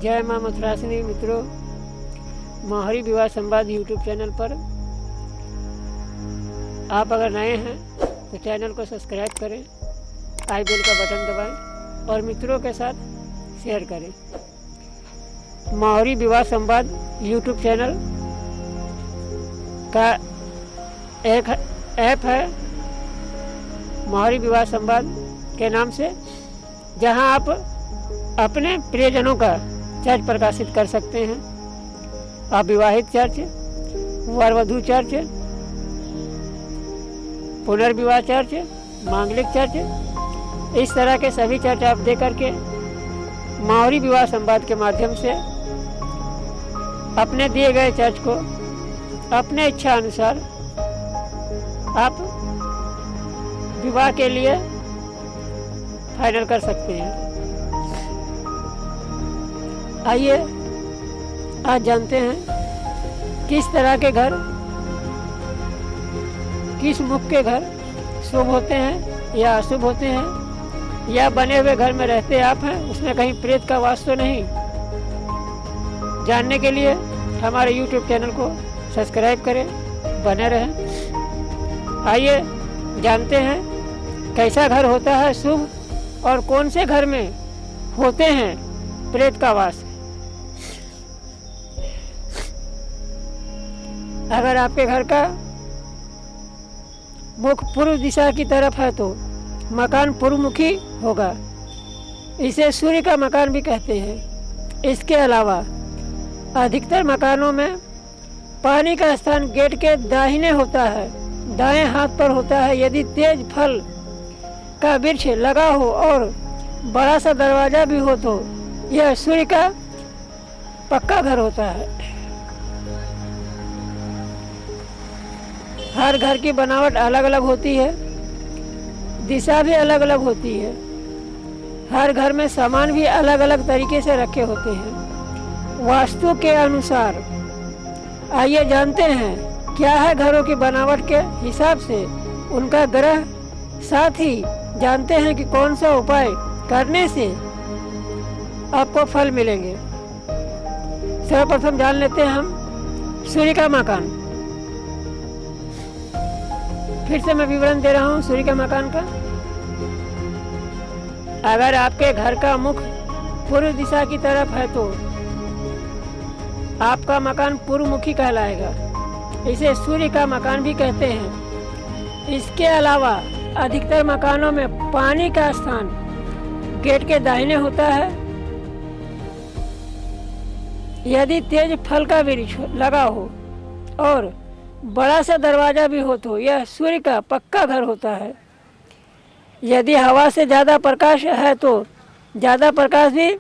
जय माँ मथुरासिनी। मित्रों, मोहरी विवाह संवाद यूट्यूब चैनल पर आप अगर नए हैं तो चैनल को सब्सक्राइब करें, आई बेल का बटन दबाएं और मित्रों के साथ शेयर करें। मोहरी विवाह संवाद यूट्यूब चैनल का एक ऐप है मोहरी विवाह संवाद के नाम से, जहां आप अपने प्रियजनों का चर्च प्रकाशित कर सकते हैं। अविवाहित चर्च, वर वधू चर्च, पुनर्विवाह चर्च, मांगलिक चर्च, इस तरह के सभी चर्च आप दे करके मोहरी विवाह संवाद के माध्यम से अपने दिए गए चर्च को अपने इच्छा अनुसार आप विवाह के लिए फाइनल कर सकते हैं। आइए आज जानते हैं किस तरह के घर, किस मुख के घर शुभ होते हैं या अशुभ होते हैं, या बने हुए घर में रहते आप हैं, उसमें कहीं प्रेत का वास तो नहीं। जानने के लिए हमारे YouTube चैनल को सब्सक्राइब करें, बने रहें। आइए जानते हैं कैसा घर होता है शुभ और कौन से घर में होते हैं प्रेत का वास। अगर आपके घर का मुख पूर्व दिशा की तरफ है तो मकान पूर्वमुखी होगा। इसे सूर्य का मकान भी कहते हैं। इसके अलावा अधिकतर मकानों में पानी का स्थान गेट के दाहिने होता है, दाएं हाथ पर होता है। यदि तेज फल का वृक्ष लगा हो और बड़ा सा दरवाजा भी हो तो यह सूर्य का पक्का घर होता है। हर घर की बनावट अलग अलग होती है, दिशा भी अलग अलग होती है। हर घर में सामान भी अलग अलग तरीके से रखे होते हैं वास्तु के अनुसार। आइए जानते हैं क्या है घरों की बनावट के हिसाब से उनका ग्रह, साथ ही जानते हैं कि कौन सा उपाय करने से आपको फल मिलेंगे। सर्वप्रथम जान लेते हैं हम सूर्य का मकान। फिर से मैं विवरण दे रहा हूँ सूर्य के मकान का। अगर आपके घर का मुख पूर्व दिशा की तरफ है तो आपका मकान पूर्वमुखी कहलाएगा। इसे सूर्य का मकान भी कहते हैं। इसके अलावा अधिकतर मकानों में पानी का स्थान गेट के दाहिने होता है। यदि तेज फल का वृक्ष लगा हो और बड़ा सा दरवाजा भी हो तो यह सूर्य का पक्का घर होता है। यदि हवा से ज़्यादा प्रकाश है तो ज़्यादा प्रकाश भी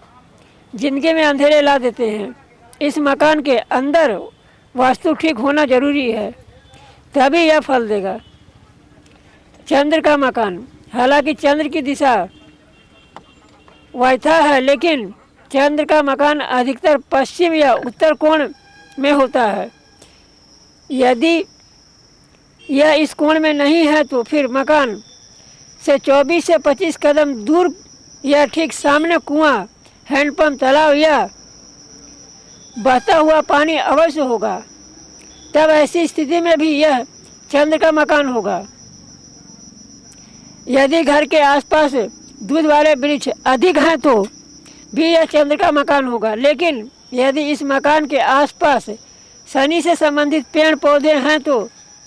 जिंदगी में अंधेरे ला देते हैं। इस मकान के अंदर वास्तु ठीक होना जरूरी है, तभी यह फल देगा। चंद्र का मकान, हालांकि चंद्र की दिशा वायथा है, लेकिन चंद्र का मकान अधिकतर पश्चिम या उत्तर कोण में होता है। यदि यह इस कोण में नहीं है तो फिर मकान से 24 से 25 कदम दूर या ठीक सामने कुआं, हैंडपंप, तालाब या बहता हुआ पानी अवश्य होगा। तब ऐसी स्थिति में भी यह चंद्र का मकान होगा। यदि घर के आसपास दूध वाले वृक्ष अधिक हैं तो भी यह चंद्र का मकान होगा। लेकिन यदि इस मकान के आसपास शनि से संबंधित पेड़ पौधे हैं तो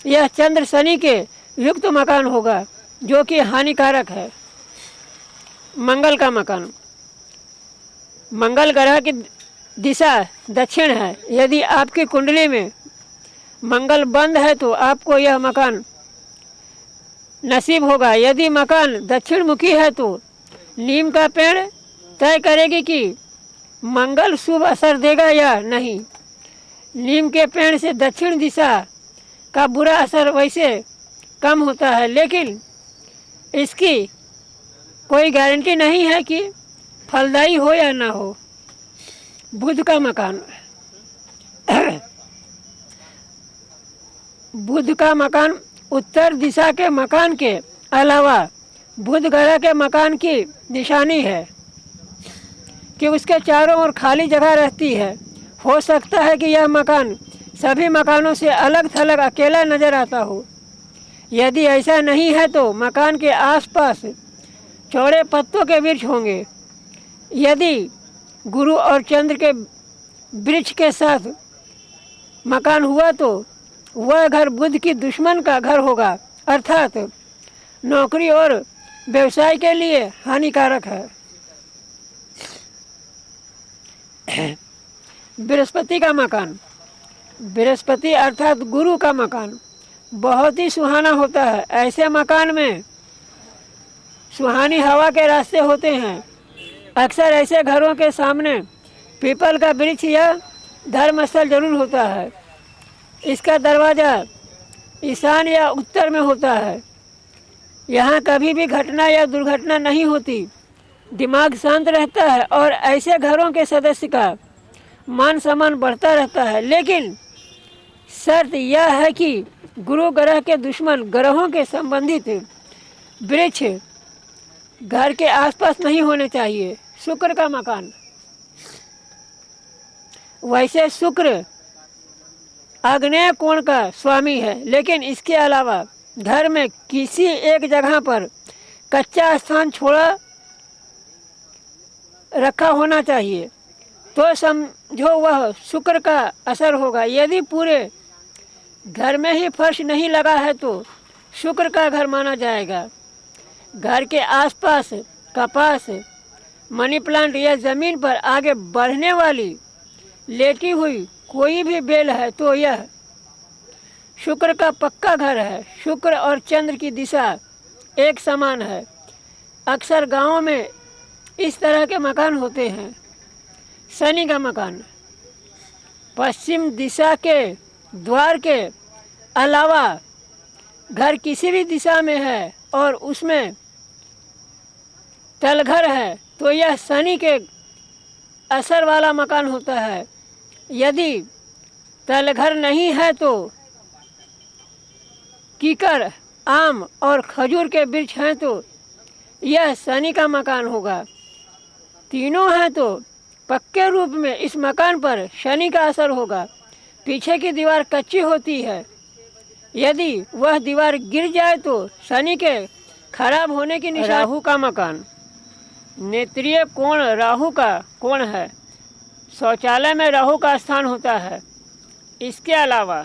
यह चंद्र शनि के युक्त मकान होगा, जो कि हानिकारक है। मंगल का मकान, मंगल ग्रह की दिशा दक्षिण है। यदि आपकी कुंडली में मंगल बंद है तो आपको यह मकान नसीब होगा। यदि मकान दक्षिण मुखी है तो नीम का पेड़ तय करेगी कि मंगल शुभ असर देगा या नहीं। नीम के पेड़ से दक्षिण दिशा का बुरा असर वैसे कम होता है, लेकिन इसकी कोई गारंटी नहीं है कि फलदायी हो या ना हो। बुध का मकान, बुध का मकान उत्तर दिशा के मकान के अलावा बुध ग्रह के मकान की निशानी है। कि उसके चारों ओर खाली जगह रहती है। हो सकता है कि यह मकान सभी मकानों से अलग थलग अकेला नजर आता हो। यदि ऐसा नहीं है तो मकान के आसपास चौड़े पत्तों के वृक्ष होंगे। यदि गुरु और चंद्र के वृक्ष के साथ मकान हुआ तो वह घर बुध की दुश्मन का घर होगा, अर्थात नौकरी और व्यवसाय के लिए हानिकारक है। बृहस्पति का मकान, बृहस्पति अर्थात गुरु का मकान बहुत ही सुहाना होता है। ऐसे मकान में सुहानी हवा के रास्ते होते हैं। अक्सर ऐसे घरों के सामने पीपल का वृक्ष या धर्मस्थल जरूर होता है। इसका दरवाज़ा ईशान या उत्तर में होता है। यहाँ कभी भी घटना या दुर्घटना नहीं होती, दिमाग शांत रहता है और ऐसे घरों के सदस्य का मान सम्मान बढ़ता रहता है। लेकिन शर्त यह है कि गुरु ग्रह के दुश्मन ग्रहों के संबंधित वृक्ष घर के आसपास नहीं होने चाहिए। शुक्र का मकान, वैसे शुक्र आग्नेय कोण का स्वामी है, लेकिन इसके अलावा घर में किसी एक जगह पर कच्चा स्थान छोड़ा रखा होना चाहिए तो समझो वह शुक्र का असर होगा। यदि पूरे घर में ही फर्श नहीं लगा है तो शुक्र का घर माना जाएगा। घर के आसपास कपास, मनी प्लांट या ज़मीन पर आगे बढ़ने वाली लेटी हुई कोई भी बेल है तो यह शुक्र का पक्का घर है। शुक्र और चंद्र की दिशा एक समान है। अक्सर गांवों में इस तरह के मकान होते हैं। शनि का मकान, पश्चिम दिशा के द्वार के अलावा घर किसी भी दिशा में है और उसमें तलघर है तो यह शनि के असर वाला मकान होता है। यदि तलघर नहीं है तो कीकर, आम और खजूर के वृक्ष हैं तो यह शनि का मकान होगा। तीनों हैं तो पक्के रूप में इस मकान पर शनि का असर होगा। पीछे की दीवार कच्ची होती है। यदि वह दीवार गिर जाए तो शनि के खराब होने की निशानी। राहु का मकान, नेत्रीय कोण राहु का कोण है। शौचालय में राहु का स्थान होता है। इसके अलावा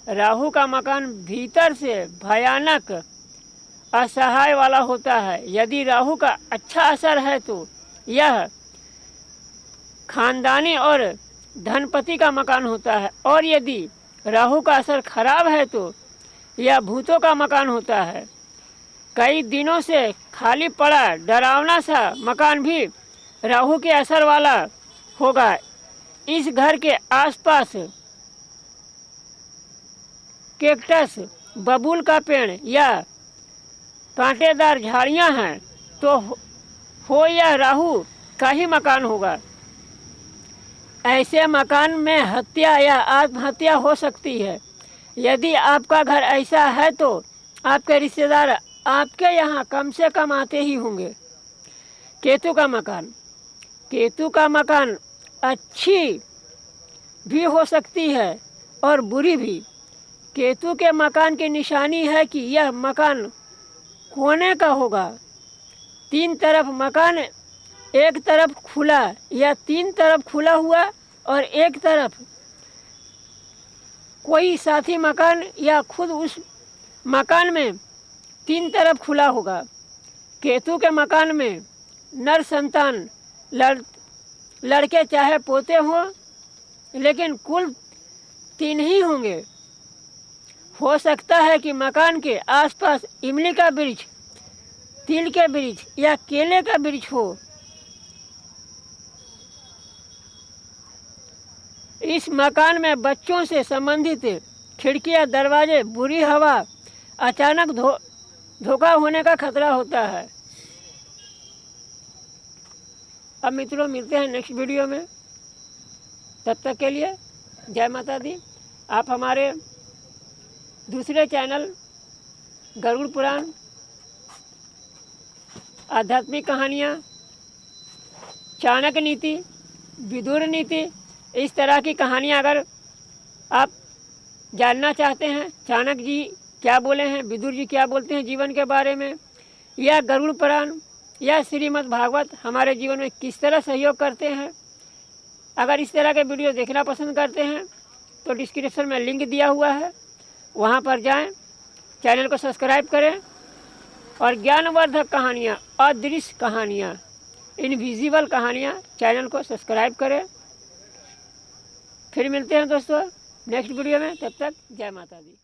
राहु का मकान भीतर से भयानक असहाय वाला होता है। यदि राहु का अच्छा असर है तो यह खानदानी और धनपति का मकान होता है और यदि राहु का असर खराब है तो यह भूतों का मकान होता है। कई दिनों से खाली पड़ा डरावना सा मकान भी राहु के असर वाला होगा। इस घर के आसपास कैक्टस, बबूल का पेड़ या कांटेदार झाड़ियां हैं तो हो यह राहु का ही मकान होगा। ऐसे मकान में हत्या या आत्महत्या हो सकती है। यदि आपका घर ऐसा है तो आपके रिश्तेदार आपके यहाँ कम से कम आते ही होंगे। केतु का मकान, केतु का मकान अच्छी भी हो सकती है और बुरी भी। केतु के मकान की निशानी है कि यह मकान कोने का होगा। तीन तरफ मकान, एक तरफ खुला या तीन तरफ खुला हुआ और एक तरफ कोई साथी मकान या खुद उस मकान में तीन तरफ खुला होगा। केतु के मकान में नर संतान, लड़के चाहे पोते हों, लेकिन कुल तीन ही होंगे। हो सकता है कि मकान के आसपास इमली का वृक्ष, तिल के वृक्ष या केले का वृक्ष हो। इस मकान में बच्चों से संबंधित खिड़कियां, दरवाजे, बुरी हवा, अचानक धोखा होने का खतरा होता है। अब मित्रों मिलते हैं नेक्स्ट वीडियो में। तब तक के लिए जय माता दी। आप हमारे दूसरे चैनल गरुड़ पुराण, आध्यात्मिक कहानियाँ चाणक्य नीति, विदुर नीति, इस तरह की कहानियाँ अगर आप जानना चाहते हैं, चाणक्य जी क्या बोले हैं, विदुर जी क्या बोलते हैं जीवन के बारे में, या गरुड़ पुराण या श्रीमद् भागवत हमारे जीवन में किस तरह सहयोग करते हैं, अगर इस तरह के वीडियो देखना पसंद करते हैं तो डिस्क्रिप्शन में लिंक दिया हुआ है, वहाँ पर जाएं, चैनल को सब्सक्राइब करें और ज्ञानवर्धक कहानियाँ, अदृश्य कहानियाँ, इनविजिबल कहानियाँ, चैनल को सब्सक्राइब करें। फिर मिलते हैं दोस्तों नेक्स्ट वीडियो में, तब तक जय माता दी।